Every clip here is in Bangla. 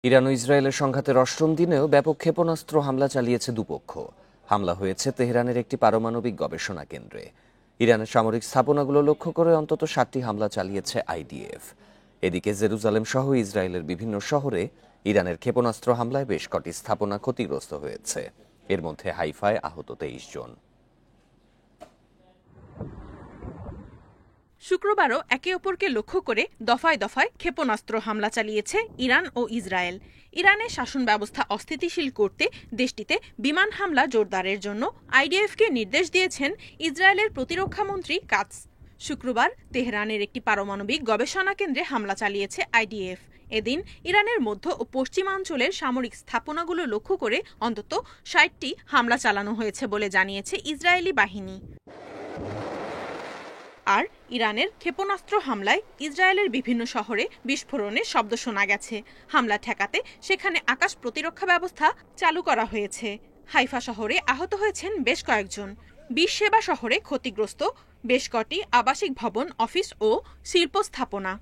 ইরান ও ইসরায়েলের সংঘাতের অষ্টম দিনেও ব্যাপক ক্ষেপণাস্ত্র হামলা চালিয়েছে দুপক্ষ। হামলা হয়েছে তেহরানের একটি পারমাণবিক গবেষণা কেন্দ্রে। ইরানের সামরিক স্থাপনাগুলো লক্ষ্য করে অন্তত 7টি হামলা চালিয়েছে আইডিএফ। এদিকে জেরুজালেম সহ ইসরায়েলের বিভিন্ন শহরে ইরানের ক্ষেপণাস্ত্র হামলায় বেশ কটি স্থাপনা ক্ষতিগ্রস্ত হয়েছে। এর মধ্যে হাইফায় আহত 23 জন। শুক্রবারও একে অপরকে লক্ষ্য করে দফায় দফায় ক্ষেপণাস্ত্র হামলা চালিয়েছে ইরান ও ইসরায়েল। ইরানের শাসন ব্যবস্থা অস্থিতিশীল করতে দেশটিতে বিমান হামলা জোরদারের জন্য আইডিএফকে নির্দেশ দিয়েছেন ইসরায়েলের প্রতিরক্ষামন্ত্রী কাতস। শুক্রবার তেহরানের একটি পারমাণবিক গবেষণা কেন্দ্রে হামলা চালিয়েছে আইডিএফ। এদিন ইরানের মধ্য ও পশ্চিমাঞ্চলের সামরিক স্থাপনাগুলো লক্ষ্য করে অন্তত 60টি হামলা চালানো হয়েছে বলে জানিয়েছে ইসরায়েলি বাহিনী। আর ইরানের ক্ষেপণাস্ত্র হামলায় ইসরায়েলের বিভিন্ন শহরে বিস্ফোরণের শব্দ শোনা গেছে। হামলা ঠেকাতে সেখানে আকাশ প্রতিরক্ষা ব্যবস্থা চালু করা হয়েছে। হাইফা শহরে আহত হয়েছেন বেশ কয়েকজন। বিশ্বসেবা শহরে ক্ষতিগ্রস্ত বেশ কটি আবাসিক ভবন, অফিস ও শিল্প স্থাপনা।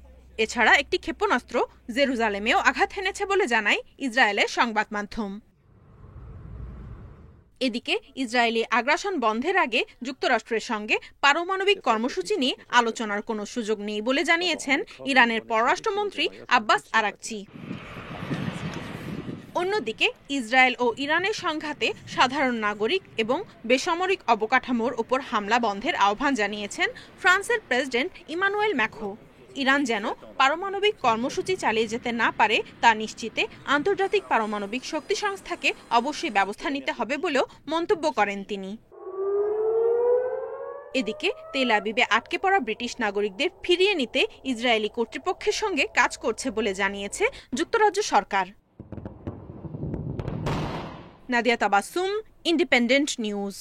এছাড়া একটি ক্ষেপণাস্ত্র জেরুজালেমেও আঘাত হেনেছে বলে জানায় ইসরায়েলের সংবাদ মাধ্যম। এদিকে ইসরায়েলি আগ্রাসন বন্ধের আগে যুক্তরাষ্ট্রের সঙ্গে পারমাণবিক কর্মসূচি নিয়ে আলোচনার কোনো সুযোগ নেই বলে জানিয়েছেন ইরানের পররাষ্ট্রমন্ত্রী আব্বাস আরাকচি। অন্যদিকে ইসরায়েল ও ইরানের সংঘাতে সাধারণ নাগরিক এবং বেসামরিক অবকাঠামোর উপর হামলা বন্ধের আহ্বান জানিয়েছেন ফ্রান্সের প্রেসিডেন্ট ইমানুয়েল ম্যাক্রো। ইরান যেন পারমাণবিক কর্মসূচি চালিয়ে যেতে না পারে তা নিশ্চিতে আন্তর্জাতিক পারমাণবিক শক্তি সংস্থাকে অবশ্যই ব্যবস্থা নিতে হবে বলেও মন্তব্য করেন তিনি। এদিকে তেল আবিবে আটকে পড়া ব্রিটিশ নাগরিকদের ফিরিয়ে নিতে ইসরায়েলি কর্তৃপক্ষের সঙ্গে কাজ করছে বলে জানিয়েছে যুক্তরাজ্য সরকার। Nadia Tabassum, Independent news.